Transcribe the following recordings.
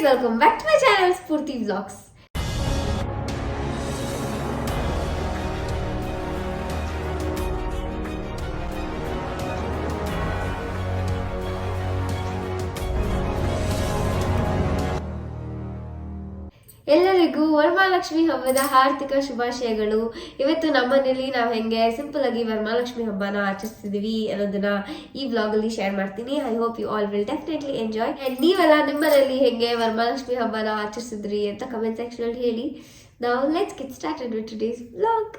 welcome back to my channel Spurti Vlogs. ಎಲ್ಲರಿಗೂ ವರಮಹಾಲಕ್ಷ್ಮಿ ಹಬ್ಬದ ಹಾರ್ದಿಕ ಶುಭಾಶಯಗಳು. ಇವತ್ತು ನಮ್ಮನೇಲಿ ನಾವು ಹೆಂಗೆ ಸಿಂಪಲ್ ಆಗಿ ವರಮಹಾಲಕ್ಷ್ಮಿ ಹಬ್ಬನ ಆಚರಿಸ್ತಿದೀವಿ ಅನ್ನೋದನ್ನ ಈ ವ್ಲಾಗ್ ಅಲ್ಲಿ ಶೇರ್ ಮಾಡ್ತೀನಿ. I hope you all will definitely enjoy. And ನೀವೆಲ್ಲ ನಿಮ್ಮನೇಲಿ ಹೆಂಗೆ ವರಮಹಾಲಕ್ಷ್ಮಿ ಹಬ್ಬನ ಆಚರಿಸಿದ್ರಿ ಅಂತ ಕಮೆಂಟ್ ಸೆಕ್ಷನ್ ಅಲ್ಲಿ ಹೇಳಿ. Now let's get started with today's vlog.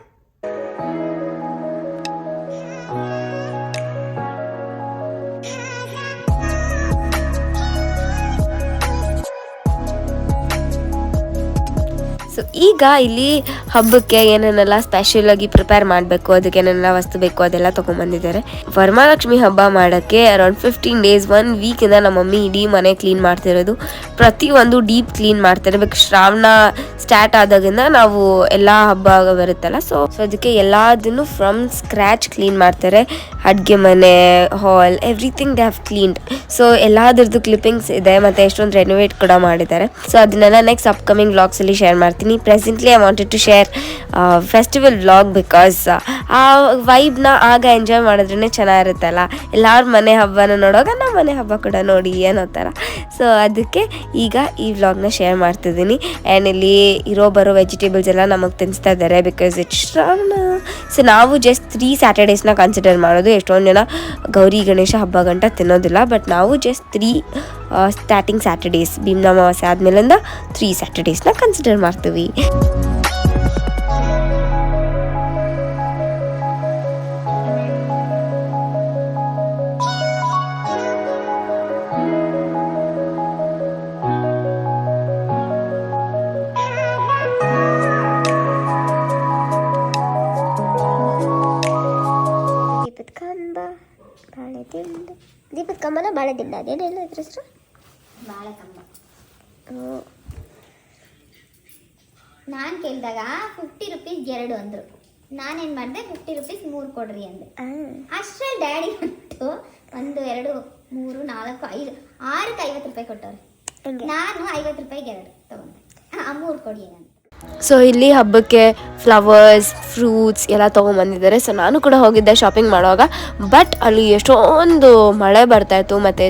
So ಈಗ ಇಲ್ಲಿ ಹಬ್ಬಕ್ಕೆ ಏನೇನೆಲ್ಲ ಸ್ಪೆಷಲ್ ಆಗಿ ಪ್ರಿಪೇರ್ ಮಾಡಬೇಕು, ಅದಕ್ಕೆ ಏನೆಲ್ಲ ವಸ್ತು ಬೇಕು ಅದೆಲ್ಲ ತೊಗೊಂಬಂದಿದ್ದಾರೆ. ವರಮಹಾಲಕ್ಷ್ಮಿ ಹಬ್ಬ ಮಾಡೋಕ್ಕೆ ಅರೌಂಡ್ 15 days 1 week-ಇಂದ ನಮ್ಮ ಮಮ್ಮಿ ಇಡೀ ಮನೆ ಕ್ಲೀನ್ ಮಾಡ್ತಿರೋದು. ಪ್ರತಿಯೊಂದು ಡೀಪ್ ಕ್ಲೀನ್ ಮಾಡ್ತಾರೆ. ಬೇಕು ಶ್ರಾವಣ ಸ್ಟಾರ್ಟ್ ಆದಾಗಿಂದ ನಾವು ಎಲ್ಲ ಹಬ್ಬ ಬರುತ್ತಲ್ಲ, ಸೊ ಅದಕ್ಕೆ ಎಲ್ಲದನ್ನು ಫ್ರಮ್ ಸ್ಕ್ರ್ಯಾಚ್ ಕ್ಲೀನ್ ಮಾಡ್ತಾರೆ. ಅಡುಗೆ ಮನೆ, hall, everything they have cleaned. So ಎಲ್ಲದರದ್ದು ಕ್ಲಿಪ್ಪಿಂಗ್ಸ್ ಇದೆ, ಮತ್ತು ಎಷ್ಟೊಂದು ರೆನೋವೇಟ್ ಕೂಡ ಮಾಡಿದ್ದಾರೆ. ಸೊ ಅದನ್ನೆಲ್ಲ ನೆಕ್ಸ್ಟ್ ಅಪ್ಕಮಿಂಗ್ ವ್ಲಾಗ್ಸಲ್ಲಿ ಶೇರ್ ಮಾಡ್ತೀನಿ. Presently I wanted to share festival vlog because ಆ ವೈಬ್ನ ಆಗ ಎಂಜಾಯ್ ಮಾಡಿದ್ರೇ ಚೆನ್ನಾಗಿರುತ್ತಲ್ಲ. ಎಲ್ಲರ ಮನೆ ಹಬ್ಬನ ನೋಡುವಾಗ ನಮ್ಮ ಮನೆ ಹಬ್ಬ ಕೂಡ ನೋಡಿ ಅನ್ನೋ ಥರ. ಸೊ ಅದಕ್ಕೆ ಈಗ ಈ ವ್ಲಾಗ್ನ ಶೇರ್ ಮಾಡ್ತಿದ್ದೀನಿ. ಆ್ಯಂಡ್ ಇಲ್ಲಿ ಬರೋ ವೆಜಿಟೇಬಲ್ಸ್ ಎಲ್ಲ ನಮಗೆ ತಿನ್ನಿಸ್ತಾ ಇದ್ದಾರೆ ಬಿಕಾಸ್ ಇಟ್ಸ್ ಶ್ರಾವಣ. ಸೊ ನಾವು ಜಸ್ಟ್ 3 Saturdaysನ ಕನ್ಸಿಡರ್ ಮಾಡೋದು. ಎಷ್ಟೊಂದು ಜನ ಗೌರಿ ಗಣೇಶ ಹಬ್ಬ ಗಂಟ ತಿನ್ನೋದಿಲ್ಲ, ಬಟ್ ನಾವು ಜಸ್ಟ್ 3 ಸ್ಟಾರ್ಟಿಂಗ್ ಸ್ಯಾಟರ್ಡೇಸ್, ಭೀಮ್ನ ಅಮಾವಾಸ್ಯೆ ಆದಮೇಲಿಂದ 3 Saturdaysನ ಕನ್ಸಿಡರ್ ಮಾಡ್ತೀವಿ. ದೀಪದ ಕಂಬನ ಬಾಳೆದಿಂಡ, ಅದೇನೆಲ್ಲ ಇದ್ರ ಹೆಸರು? ಬಾಳೆಕಂಬ. ನಾನು ಕೇಳಿದಾಗ 50 rupees 2 ಅಂದರು. ನಾನೇನು ಮಾಡಿದೆ, 50 rupees 3 ಕೊಡ್ರಿ ಅಂದೆ. ಅಷ್ಟರಲ್ಲಿ ಡ್ಯಾಡಿ ಬಂತು 1 2 3 4 5 6ಕ್ಕೆ 50 ರೂಪಾಯಿ ಕೊಟ್ಟವ್ರೆ. ನಾನು 50 ರೂಪಾಯಿಗೆ 2 ತೊಗೊಂಡೆ. 3 ಕೊಡಿ ಅಂತ. ಸೊ ಇಲ್ಲಿ ಹಬ್ಬಕ್ಕೆ ಫ್ಲವರ್ಸ್, ಫ್ರೂಟ್ಸ್ ಎಲ್ಲ ತೊಗೊಂಬಂದಿದ್ದಾರೆ. ಸೊ ನಾನು ಕೂಡ ಹೋಗಿದ್ದೆ ಶಾಪಿಂಗ್ ಮಾಡುವಾಗ, ಬಟ್ ಅಲ್ಲಿ ಎಷ್ಟೊಂದು ಮಳೆ ಬರ್ತಾಯಿತ್ತು ಮತ್ತು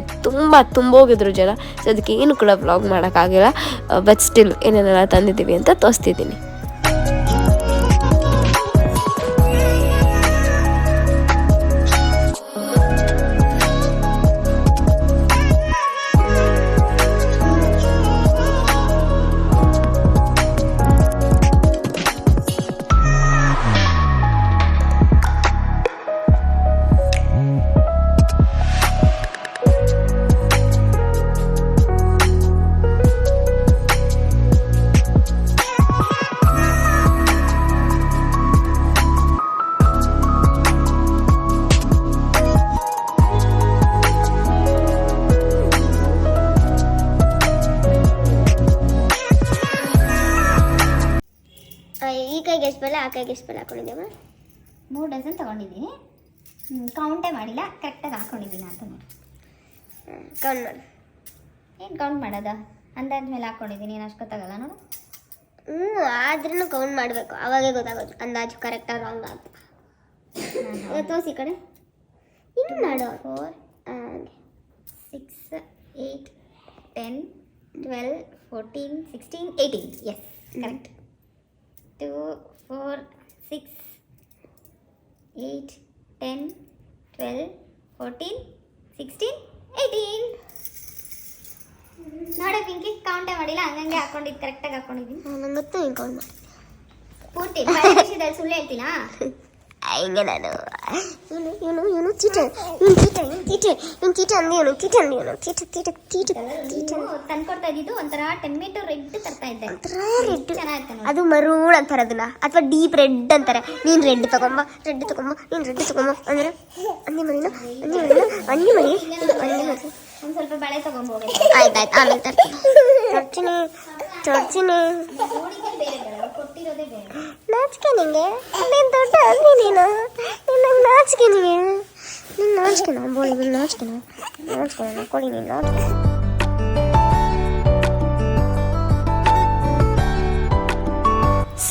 ತುಂಬೋಗಿದ್ರು ಜನ. ಸೊ ಅದಕ್ಕೆ ಏನು ಕೂಡ ವ್ಲಾಗ್ ಮಾಡೋಕ್ಕಾಗಿಲ್ಲ, ಬಟ್ ಸ್ಟಿಲ್ ಏನೇನೆಲ್ಲ ತಂದಿದ್ದೀವಿ ಅಂತ ತೋರಿಸ್ತಿದ್ದೀನಿ. ಈ ಕೈಗೆ ಎಷ್ಟು ಬೆಲೆ, ಆ ಕೈಗೆ ಎಷ್ಟು ಬೆಲೆ ಹಾಕೊಂಡಿದ್ದೇವೆ? 3 ಡಜನ್ ತೊಗೊಂಡಿದ್ದೀನಿ. ಕೌಂಟೇ ಮಾಡಿಲ್ಲ, ಕರೆಕ್ಟಾಗಿ ಹಾಕ್ಕೊಂಡಿದ್ದೀನಿ ಅಂತ ನೋಡಿ. ಕೌಂಟ್ ಮಾಡಿ. ಏನು ಕೌಂಟ್ ಮಾಡೋದು? ಅಂದಾಜ್ ಮೇಲೆ ಹಾಕ್ಕೊಂಡಿದ್ದೀನಿ, ಏನು ಅಷ್ಟು ಗೊತ್ತಾಗಲ್ಲ ನೋಡು. ಆದ್ರೂ ಕೌಂಟ್ ಮಾಡಬೇಕು, ಅವಾಗೇ ಗೊತ್ತಾಗೋದು ಅಂದಾಜು ಕರೆಕ್ಟಾಗಿ ರಾಂಗ್ ಅಂತ. ತೋರಿಸಿ ಕಡೆ ಇನ್ನು ಮಾಡು. 4 6 8 10 12 14 16 18. Yes, correct. 2 4 6 8 10 12 14 16 18. ನೋಡ ಪಿಂಕಿ, ಕೌಂಟೇ ಮಾಡಿಲ್ಲ, ಹಂಗಂಗೆ ಹಾಕೊಂಡಿದ್ದು ಕರೆಕ್ಟಾಗಿ ಹಾಕೊಂಡಿದ್ದೀನಿ. ನಂಗೆ ಗೊತ್ತು ಹಿಂಗೆ ಕೌಂಟ್ ಮಾಡಿ ಪೂರ್ತಿ ವಿಷಯದಲ್ಲಿ ಸುಳ್ಳು ಹೇಳ್ತೀನಾ? ಹಿಂಗೆ ನಾನು ಇವನು ಚೀಟ ತಂದ್ಕೊಡ್ತಾ ಇದ್ದಿದ್ದು ಒಂಥರ ಟೊಮೆಟೊ ರೆಡ್ ತರ್ತಾ ಇದ್ದೆ. ಅದು ಮರೂನ್ ಅಂತಾರೆ ಅದನ್ನ, ಅಥವಾ ಡೀಪ್ ರೆಡ್ ಅಂತಾರೆ. ನೀನು ರೆಡ್ ತಗೊಂಬ ನೀನು ರೆಡ್ ತಗೊಂಬ ಅಂದ್ರೆ ಅನ್ನಿ ಮರಿ ಒಂದು ಸ್ವಲ್ಪ ಬಳೆ ತಗೊಂಬೋಗಿ. ಆಯ್ತಾಯ್ತು, ಆಮೇಲೆ ತರ್ತೀನಿ. ಕೊಟ್ಟಿರೋದೇ ಬೇರೆ. ನಾಚಿಕೆ ನಿಂಗೆ, ನೀನು ದೊಡ್ಡ ಅಲ್ಲಿ ನೀನು ನಾಚಿಕೆ ನಿಂಗೆ, ನೀನು ನಾಚಿಕೆನ ಬೋಳಿ ನಾಚಿಕೆನ ಕೊಡಿ ನೀನು ನಾಚಿಕೆ.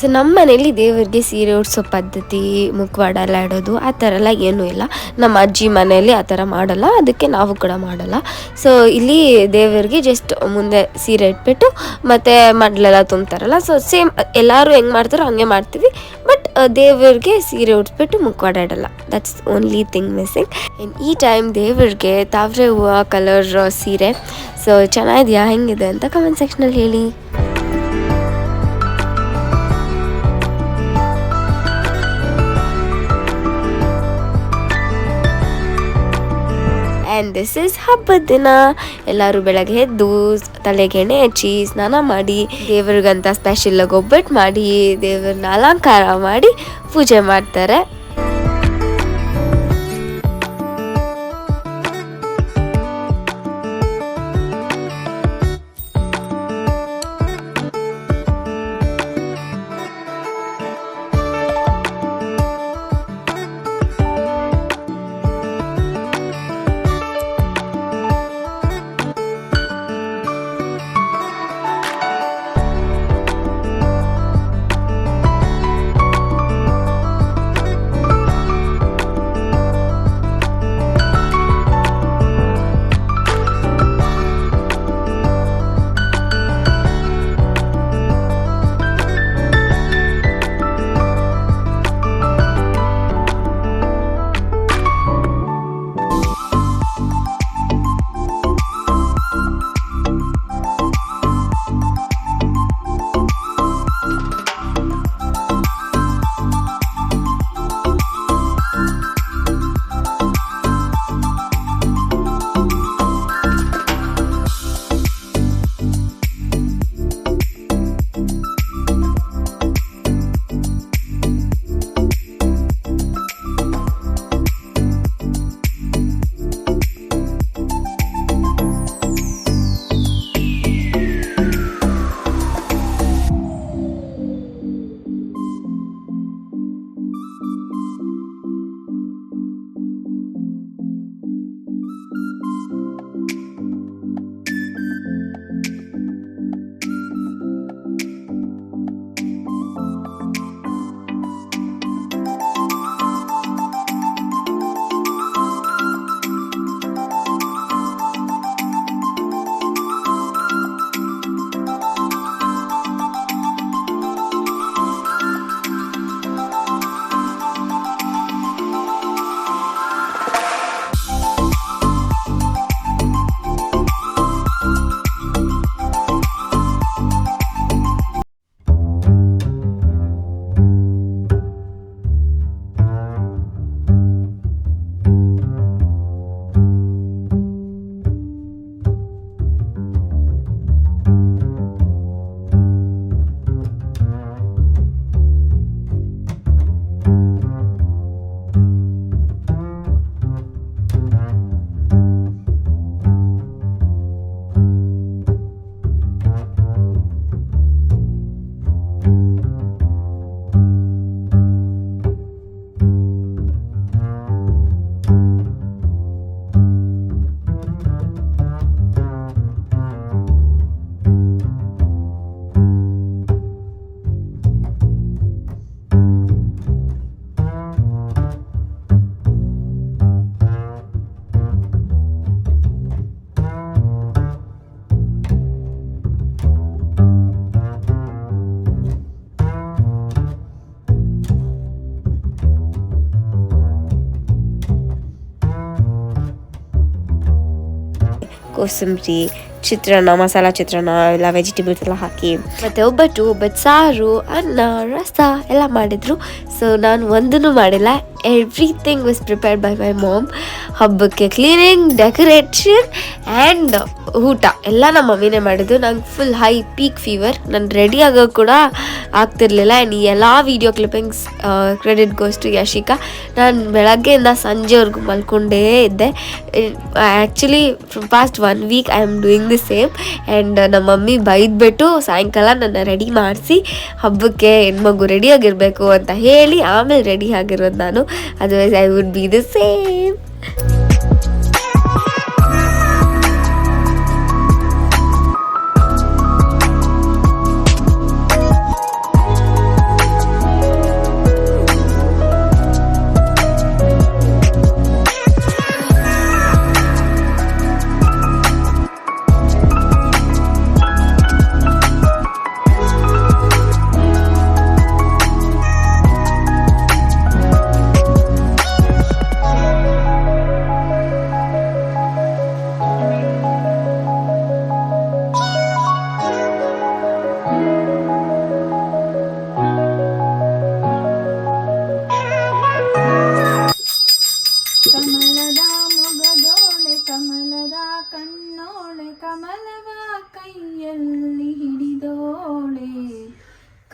ಸೊ ನಮ್ಮ ಮನೇಲಿ ದೇವರಿಗೆ ಸೀರೆ ಉಡ್ಸೋ ಪದ್ಧತಿ ಮುಖವಾಡ ಎಲ್ಲ ಇಡೋದು ಆ ಥರ ಎಲ್ಲ ಏನೂ ಇಲ್ಲ. ನಮ್ಮ ಅಜ್ಜಿ ಮನೆಯಲ್ಲಿ ಆ ಥರ ಮಾಡಲ್ಲ, ಅದಕ್ಕೆ ನಾವು ಕೂಡ ಮಾಡಲ್ಲ. ಸೊ ಇಲ್ಲಿ ದೇವರಿಗೆ ಜಸ್ಟ್ ಮುಂದೆ ಸೀರೆ ಇಟ್ಬಿಟ್ಟು ಮತ್ತು ಮಡ್ಲೆಲ್ಲ ತುಂಬ್ತಾರಲ್ಲ, ಸೊ ಸೇಮ್ ಎಲ್ಲರೂ ಹೆಂಗೆ ಮಾಡ್ತಾರೋ ಹಂಗೆ ಮಾಡ್ತೀವಿ. ಬಟ್ ದೇವರಿಗೆ ಸೀರೆ ಉಡ್ಸ್ಬಿಟ್ಟು ಮುಖವಾಡ ಇಡಲ್ಲ. That's only thing missing. And ಈ ಟೈಮ್ ದೇವರಿಗೆ ತಾವರೆ ಹೂವು ಕಲರ್ ಸೀರೆ. ಸೊ ಚೆನ್ನಾಗಿದೆಯಾ, ಹೆಂಗಿದೆ ಅಂತ ಕಮೆಂಟ್ ಸೆಕ್ಷನಲ್ಲಿ ಹೇಳಿ. ಆ್ಯಂಡ್ ದಿಸ್ ಇಸ್ ಹಬ್ಬದ ದಿನ. ಎಲ್ಲರೂ ಬೆಳಗ್ಗೆ ಎದ್ದು ತಲೆಗೆ ಎಣ್ಣೆ ಹಚ್ಚಿ ಸ್ನಾನ ಮಾಡಿ ದೇವ್ರಿಗಂತ ಸ್ಪೆಷಲಾಗಿ ಒಬ್ಬಟ್ಟು ಮಾಡಿ ದೇವ್ರನ್ನ ಅಲಂಕಾರ ಮಾಡಿ ಪೂಜೆ ಮಾಡ್ತಾರೆ. ಕೋಸಂಬರಿ, ಚಿತ್ರಾನ್ನ, ಮಸಾಲ ಚಿತ್ರಾನ್ನ ಎಲ್ಲ ವೆಜಿಟೇಬಲ್ಸ್ ಎಲ್ಲ ಹಾಕಿ, ಮತ್ತು ಒಬ್ಬಟ್ಟು ಸಾರು, ಅನ್ನ, ರಸ ಎಲ್ಲ ಮಾಡಿದರು. ಸೊ ನಾನು ಒಂದೂ ಮಾಡಿಲ್ಲ. Everything was prepared by my mom. ಹಬ್ಬಕ್ಕೆ ಕ್ಲೀನಿಂಗ್, ಡೆಕೋರೇಷನ್ ಆ್ಯಂಡ್ ಊಟ ಎಲ್ಲ ನಮ್ಮ ಮಮ್ಮಿನೇ ಮಾಡಿದ್ದು. ನಂಗೆ ಫುಲ್ ಹೈ ಪೀಕ್ ಫೀವರ್, ನಾನು ರೆಡಿ ಆಗೋಕ್ಕೆ ಕೂಡ ಆಗ್ತಿರ್ಲಿಲ್ಲ. ಆ್ಯಂಡ್ ಈ ಎಲ್ಲ video clippings credit goes to Yashika. ನಾನು ಬೆಳಗ್ಗೆಯಿಂದ ಸಂಜೆವರೆಗೂ ಮಲ್ಕೊಂಡೇ ಇದ್ದೆ. Actually from past 1 week I am doing the same. And ನಮ್ಮ ಮಮ್ಮಿ ಬೈದ್ಬಿಟ್ಟು ಸಾಯಂಕಾಲ ನನ್ನ ರೆಡಿ ಮಾಡಿಸಿ ಹಬ್ಬಕ್ಕೆ ಹೆಣ್ಮಗು ರೆಡಿಯಾಗಿರಬೇಕು ಅಂತ ಹೇಳಿ ಆಮೇಲೆ ರೆಡಿ ಆಗಿರೋದು ನಾನು. Otherwise I would be the same.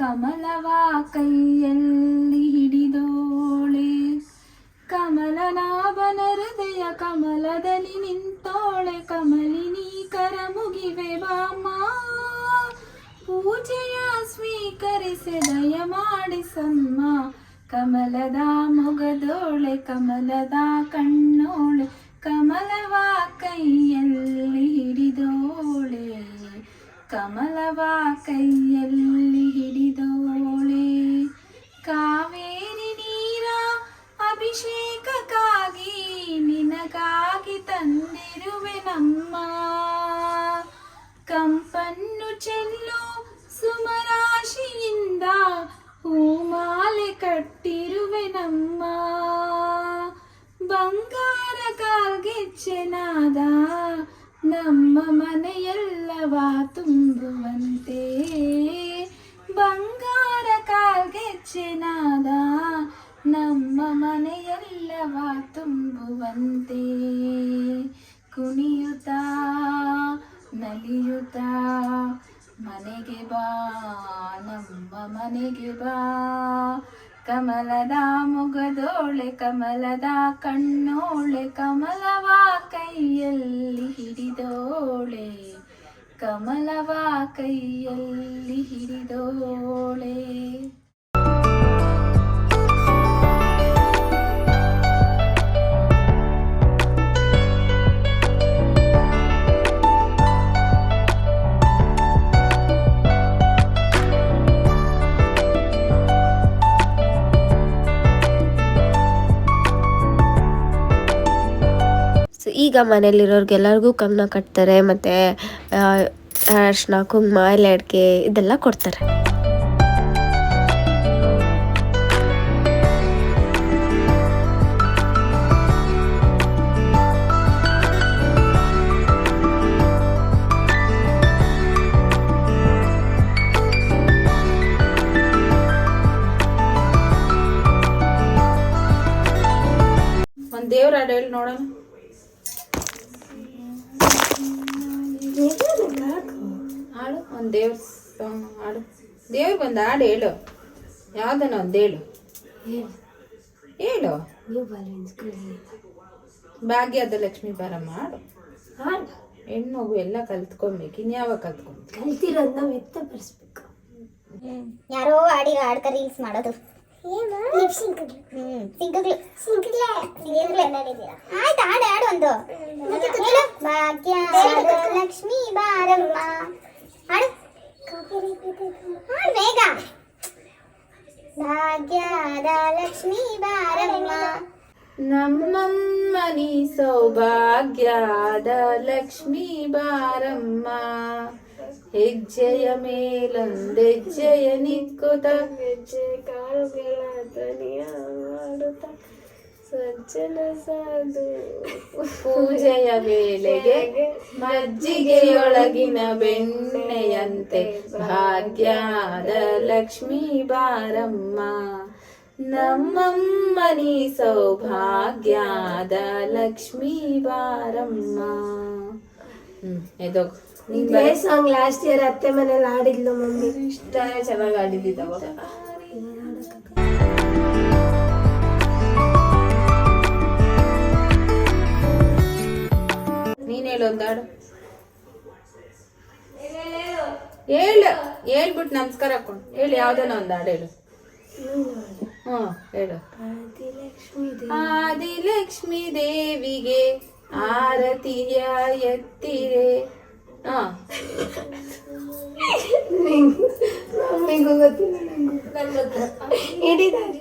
ಕಮಲವ ಕೈಯಲ್ಲಿ ಹಿಡಿದೋಳೆ ಕಮಲನಾಭನ ಹೃದಯ ಕಮಲದಲ್ಲಿ ನಿಂತೋಳೆ ಕಮಲಿನಿ ಕರ ಮುಗಿವೆ ಬಾಮ ಪೂಜೆಯ ಸ್ವೀಕರಿಸಿ ದಯ ಮಾಡಿಸಮ್ಮ ಕಮಲದ ಮೊಗದೋಳೆ ಕಮಲದ ಕಣ್ಣೋಳೆ ಕಮಲವ ಕೈಯಲ್ಲಿ ಹಿಡಿದೋಳೆ ಕಮಲವ ಕೈಯಲ್ಲಿ ಹಿಡಿದೋಳೆ ಕಾವೇರಿ ನೀರ ಅಭಿಷೇಕಕ್ಕಾಗಿ ನಿನಗಾಗಿ ತಂದಿರುವೆ ನಮ್ಮ ಕಂಪನ್ನು ಚೆಲ್ಲು ಸುಮರಾಶಿಯಿಂದ ಹೂಮಾಲೆ ಕಟ್ಟಿರುವೆ ನಮ್ಮ ಬಂಗಾರ ಕಾಲ್ಗೆಚ್ಚೆನಾದ ನಮ್ಮ ಮನೆಯೆಲ್ಲವ ತುಂಬುವಂತೆ ಬಂಗಾರ ಕಾಲ್ಗೆಚ್ಚೆನಾದ ನಮ್ಮ ಮನೆಯೆಲ್ಲವ ತುಂಬುವಂತೆ ಕುಣಿಯುತ್ತಾ ನಲಿಯುತ್ತಾ ಮನೆಗೆ ಬಾ ನಮ್ಮ ಮನೆಗೆ ಬಾ ಕಮಲದ ಮೊಗದೋಳೆ ಕಮಲದ ಕಣ್ಣೋಳೆ ಕಮಲವ ಕೈಯಲ್ಲಿ ಹಿಡಿದೋಳೆ ಕಮಲವ ಕೈಯಲ್ಲಿ ಹಿಡಿದೋಳೆ. ಸೊ ಈಗ ಮನೇಲಿರೋರ್ಗೆಲ್ಲರಿಗೂ ಕಂಕಣ ಕಟ್ತಾರೆ ಮತ್ತು ಅರ್ಶಿನ ಕುಂಕುಮ ಎಲೆ ಅಡಿಕೆ ಇದೆಲ್ಲ ಕೊಡ್ತಾರೆ. ಒಂದು ದೇವ್ರ ಹಾಡು ಹೇಳಿ ನೋಡೋಣ. ಹಾಡು ಒಂದು ದೇವ್ರ ಸಾಂಗ್ ಹಾಡು. ದೇವ್ರಿಗೆ ಒಂದು ಹಾಡು ಹೇಳು, ಯಾವ್ದನ ಒಂದು ಹೇಳು ಹೇಳು. ಭಾಗ್ಯದ ಲಕ್ಷ್ಮೀ ಬಾರಮ್ಮ ಹಾಡು. ಹೆಣ್ಮಗು ಎಲ್ಲ ಕಲ್ತ್ಕೊಬೇಕು. ಇನ್ಯಾವಾಗ ಕಲ್ತಿರೋದು ನಾವು ಎತ್ತಪಡಿಸ್ಬೇಕು. ಯಾರೋ ಆಡಿರೋ ಆಡ್ಕ ರೀಲ್ಸ್ ಮಾಡೋದು. ಆಯ್ತು ಆಡು ಆಡು ಒಂದು ಭಾಗ್ಯದ ಲಕ್ಷ್ಮೀ ಬಾರಮ್ಮ ಆಡು ಬೇಗ. ಭಾಗ್ಯದ ಲಕ್ಷ್ಮೀ ಬಾರಮ್ಮ ನಮ್ಮಮ್ಮನಿ ಸೌಭಾಗ್ಯದ ಲಕ್ಷ್ಮೀ ಬಾರಮ್ಮ ಹೆಜ್ಜೆಯ ಮೇಲೊಂದೆಜ್ಜೆಯ ನಿಕ್ಕುತ ಹೆಜ್ಜೆ ಕಾಲುಗಳ ಧ್ವನಿಯ ಮಾಡುತ್ತ ಸಜ್ಜನ ಸಾಧು ಪೂಜೆಯ ವೇಳೆಗೆ ಮಜ್ಜಿಗೆಯೊಳಗಿನ ಬೆಣ್ಣೆಯಂತೆ ಭಾಗ್ಯದ ಲಕ್ಷ್ಮೀ ಬಾರಮ್ಮ ನಮ್ಮಮ್ಮನಿ ಸೌಭಾಗ್ಯದ ಲಕ್ಷ್ಮೀ ಬಾರಮ್ಮ. ಎದೋಗು ಇದೇ ಸಾಂಗ್ ಲಾಸ್ಟ್ ಇಯರ್ ಅತ್ತೆ ಮನೇಲಿ ಆಡಿದ್ಲು ಮಮ್ಮಿ. ಇಷ್ಟನೇ ಚೆನ್ನಾಗಿ ಆಡಿದ್ದಿದ್ದವ. ನೀನ್ ಹೇಳು ಒಂದು ಹಾಡು. ಹೇಳು ಹೇಳ್ಬಿಟ್ಟು ನಮಸ್ಕಾರ ಹಾಕೊಂಡು ಹೇಳು. ಯಾವ್ದನ ಒಂದು ಹಾಡು ಹೇಳು. ಹೇಳು. ಆದಿಲಕ್ಷ್ಮೀ ದೇವಿಗೆ ಆರತಿಯ ಎತ್ತಿರೆ. ಮಮ್ಮಿಗೂ ಗೊತ್ತಿಲ್ಲ, ಹಿಡಿದಾರೆ.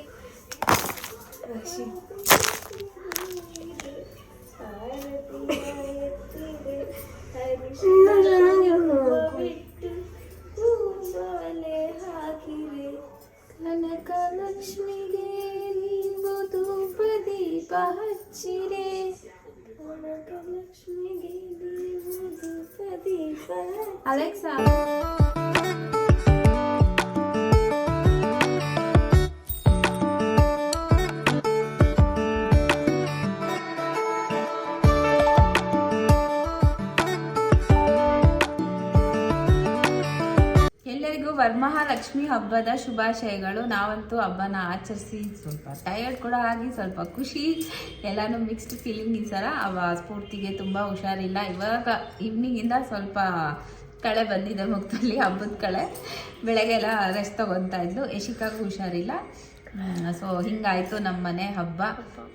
ಕನಕ ಲಕ್ಷ್ಮಿಗೆ ನೀವು ಧೂಪ ದೀಪ ಹಚ್ಚಿರೆ. ಕನಕ ಲಕ್ಷ್ಮಿಗೆ ನೀವು ಧೂಪ ದೀಪ. ಅಲೆಕ್ಸಾ ಎಲ್ಲರಿಗೂ ವರಮಹಾಲಕ್ಷ್ಮಿ ಹಬ್ಬದ ಶುಭಾಶಯಗಳು. ನಾವಂತೂ ಹಬ್ಬನ ಆಚರಿಸಿ ಸ್ವಲ್ಪ ಟಯರ್ಡ್ ಕೂಡ ಆಗಿ ಸ್ವಲ್ಪ ಖುಷಿ ಎಲ್ಲನೂ ಮಿಕ್ಸ್ಡ್ ಫೀಲಿಂಗ್ ಈ ಸಲ. ಸ್ಫೂರ್ತಿಗೆ ತುಂಬ ಹುಷಾರಿಲ್ಲ. ಇವಾಗ ಈವ್ನಿಂಗಿಂದ ಸ್ವಲ್ಪ ಕಳೆ ಬಂದಿದೆ ಮುಖದಲ್ಲಿ, ಹಬ್ಬದ ಕಳೆ. ಬೆಳಗ್ಗೆಲ್ಲ ರೆಸ್ಟ್ ತೊಗೊತಾ ಇದ್ಲು. ಯಶಿಕಾಗೂ ಹುಷಾರಿಲ್ಲ. ಸೊ ಹಿಂಗಾಯಿತು ನಮ್ಮ ಮನೆ ಹಬ್ಬ.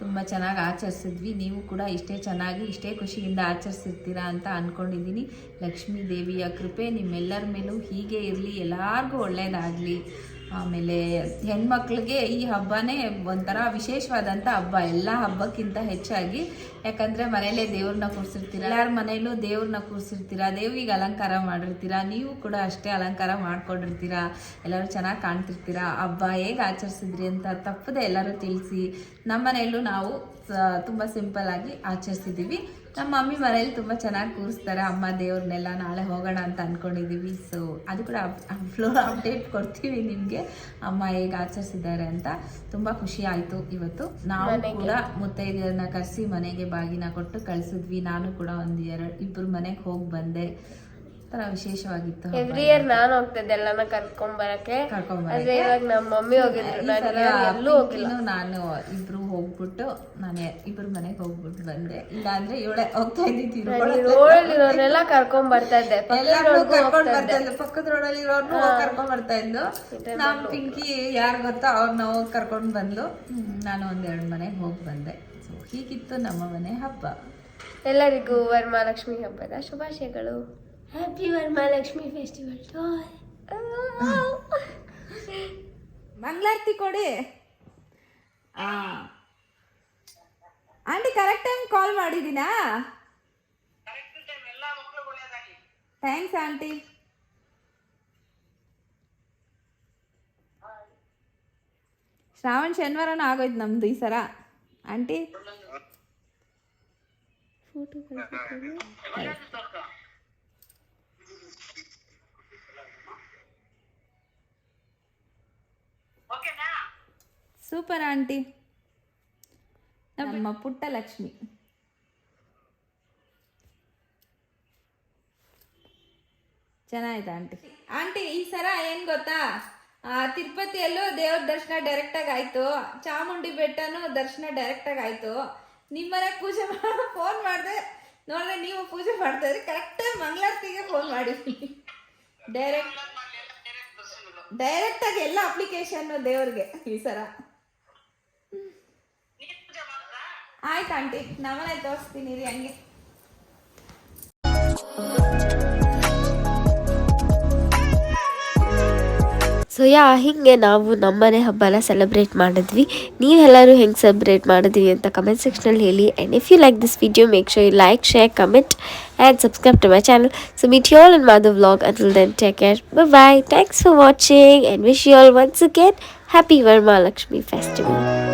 ತುಂಬ ಚೆನ್ನಾಗಿ ಆಚರಿಸಿದ್ವಿ. ನೀವು ಕೂಡ ಇಷ್ಟೇ ಚೆನ್ನಾಗಿ ಇಷ್ಟೇ ಖುಷಿಯಿಂದ ಆಚರಿಸಿರ್ತೀರಾ ಅಂತ ಅಂದ್ಕೊಂಡಿದ್ದೀನಿ. ಲಕ್ಷ್ಮೀ ದೇವಿಯ ಕೃಪೆ ನಿಮ್ಮೆಲ್ಲರ ಮೇಲೂ ಹೀಗೆ ಇರಲಿ, ಎಲ್ಲರಿಗೂ ಒಳ್ಳೆಯದಾಗಲಿ. ಆಮೇಲೆ ಹೆಣ್ಮಕ್ಳಿಗೆ ಈ ಹಬ್ಬನೇ ಒಂಥರ ವಿಶೇಷವಾದಂಥ ಹಬ್ಬ, ಎಲ್ಲ ಹಬ್ಬಕ್ಕಿಂತ ಹೆಚ್ಚಾಗಿ. ಯಾಕಂದರೆ ಮನೇಲೇ ದೇವ್ರನ್ನ ಕೂರಿಸಿರ್ತೀರ, ಎಲ್ಲರ ಮನೇಲೂ ದೇವ್ರನ್ನ ಕೂರಿಸಿರ್ತೀರ, ದೇವಿಗೆ ಅಲಂಕಾರ ಮಾಡಿರ್ತೀರ. ನೀವು ಕೂಡ ಅಷ್ಟೇ ಅಲಂಕಾರ ಮಾಡ್ಕೊಂಡಿರ್ತೀರ, ಎಲ್ಲರೂ ಚೆನ್ನಾಗಿ ಕಾಣ್ತಿರ್ತೀರ. ಹಬ್ಬ ಹೇಗೆ ಆಚರಿಸಿದ್ರಿ ಅಂತ ತಪ್ಪದೆ ಎಲ್ಲರೂ ತಿಳಿಸಿ. ನಮ್ಮ ಮನೆಯಲ್ಲೂ ನಾವು ತುಂಬ ಸಿಂಪಲ್ಲಾಗಿ ಆಚರಿಸಿದ್ದೀವಿ. ನಮ್ಮ ಮಮ್ಮಿ ಮನೇಲಿ ತುಂಬ ಚೆನ್ನಾಗಿ ಕೂರಿಸ್ತಾರೆ ಅಮ್ಮ ದೇವ್ರನ್ನೆಲ್ಲ. ನಾಳೆ ಹೋಗೋಣ ಅಂತ ಅಂದ್ಕೊಂಡಿದ್ದೀವಿ. ಸೊ ಅದು ಕೂಡ ಅಪ್ಡೇಟ್ ಕೊಡ್ತೀವಿ ನಿಮಗೆ, ಅಮ್ಮ ಹೇಗೆ ಆಚರಿಸಿದ್ದಾರೆ ಅಂತ. ತುಂಬ ಖುಷಿ ಆಯಿತು ಇವತ್ತು. ನಾವು ಕೂಡ ಮುತ್ತೈದೆಯರನ್ನ ಕರೆಸಿ ಮನೆಗೆ ಬಾಗಿನ ಕೊಟ್ಟು ಕಳಿಸಿದ್ವಿ. ನಾನು ಕೂಡ ಇಬ್ಬರು ಮನೆಗೆ ಹೋಗಿ ಬಂದೆ. ಥರ ವಿಶೇಷವಾಗಿತ್ತು. ಎವ್ರಿ ಇಯರ್ ನಾನು ಹೋಗ್ತಿದ್ದೆ ಎಲ್ಲಾನ ಕರ್ಕೊಂಬರಕ್ಕೆ. ಆದ್ರೆ ಇವಾಗ ನಮ್ಮ ಮಮ್ಮಿ ಹೋಗಿದ್ರು, ಎಲ್ಲೂ ಹೋಗಿಲ್ಲ. ನಾನು ಇಬ್ರು ಹೋಗ್ಬಿಟ್ಟು ಇಬ್ರು ಮನೆಗೆ ಹೋಗ್ಬಿಟ್ಟು ಬಂದೆ. ಇಲ್ಲ ಅಂದ್ರೆ ಇವಳೆ ಹೋಗ್ತಾ ಇರೋರೆಲ್ಲ ಕರ್ಕೊಂಡ್ ಬರ್ತಾ ಇದ್ದೆ, ಪಕ್ಕದ ರೋಡಲ್ಲಿ ಇರೋರ್ನು ಕರ್ಕೊಂಡ್ ಬರ್ತಾ ಇದ್ದು. ನಮ್ ಪಿಂಕಿ ಯಾರು ಗೊತ್ತಾ ಅವ್ರನ್ನ ಹೋಗಿ ಕರ್ಕೊಂಡ್ ಬಂದ್ಲು. ನಾನು ಒಂದೆರಡು ಮನೆಗೆ ಹೋಗಿ ಬಂದೆ. ಸೊ ಹೀಗಿತ್ತು ನಮ್ಮ ಮನೆ ಹಬ್ಬ. ಎಲ್ಲರಿಗೂ ವರಮಹಾಲಕ್ಷ್ಮಿ ಹಬ್ಬದ ಶುಭಾಶಯಗಳು. Happy Varamahalakshmi festival. ಮಂಗಳಾರತಿ ಕೊಡಿ. ಆಂಟಿ ಕರೆಕ್ಟ್ ಟೈಮ್ ಕಾಲ್ ಮಾಡಿದ್ದೀನಾ? Thanks aunty. ಶ್ರಾವಣ ಶನಿವಾರನೂ ಆಗೋಯ್ತು ನಮ್ದು ಈ ಸಲ ಆಂಟಿ. ಸೂಪರ್ ಆಂಟಿ, ನಮ್ಮ ಪುಟ್ಟ ಲಕ್ಷ್ಮಿ. ಚೆನ್ನಾಯ್ತು ಆಂಟಿ. ಆಂಟಿ ಈ ಸಲ ಏನ್ ಗೊತ್ತಾ, ತಿರುಪತಿಯಲ್ಲೂ ದೇವ್ರ ದರ್ಶನ ಡೈರೆಕ್ಟಾಗಿ ಆಯ್ತು, ಚಾಮುಂಡಿ ಬೆಟ್ಟನೂ ದರ್ಶನ ಡೈರೆಕ್ಟಾಗಿ ಆಯ್ತು. ನಿಮ್ಮನೆ ಪೂಜೆ ಫೋನ್ ಮಾಡಿದೆ ನೋಡಿದ್ರೆ ನೀವು ಪೂಜೆ ಮಾಡ್ತಾ ಇದ್ರಿ. ಕರೆಕ್ಟಾಗಿ ಮಂಗಳಾರತಿಗೆ ಫೋನ್ ಮಾಡಿದ್ವಿ. ಡೈರೆಕ್ಟಾಗಿ ಎಲ್ಲ ಅಪ್ಲಿಕೇಶನ್ ದೇವ್ರಿಗೆ ಈ ಸಲ. ಆಯ್ತು ಆಂಟಿ, ನಮ್ಮನೆ ತೋರಿಸ್ತೀನಿ ರೀ ಹಂಗೆ. ಸೊ ಹಿಂಗೆ ನಾವು ನಮ್ಮನೆ ಹಬ್ಬನ ಸೆಲೆಬ್ರೇಟ್ ಮಾಡಿದ್ವಿ. ನೀವೆಲ್ಲರೂ ಹೆಂಗೆ ಸೆಲೆಬ್ರೇಟ್ ಮಾಡಿದ್ವಿ ಅಂತ ಕಮೆಂಟ್ ಸೆಕ್ಷನಲ್ಲಿ ಹೇಳಿ. And if you like this video, make sure you like, share, comment and subscribe to my channel. So meet you all in my other vlog. Until then, take care. Bye bye. Thanks for watching and wish you all once again Happy Varamalakshmi Festival.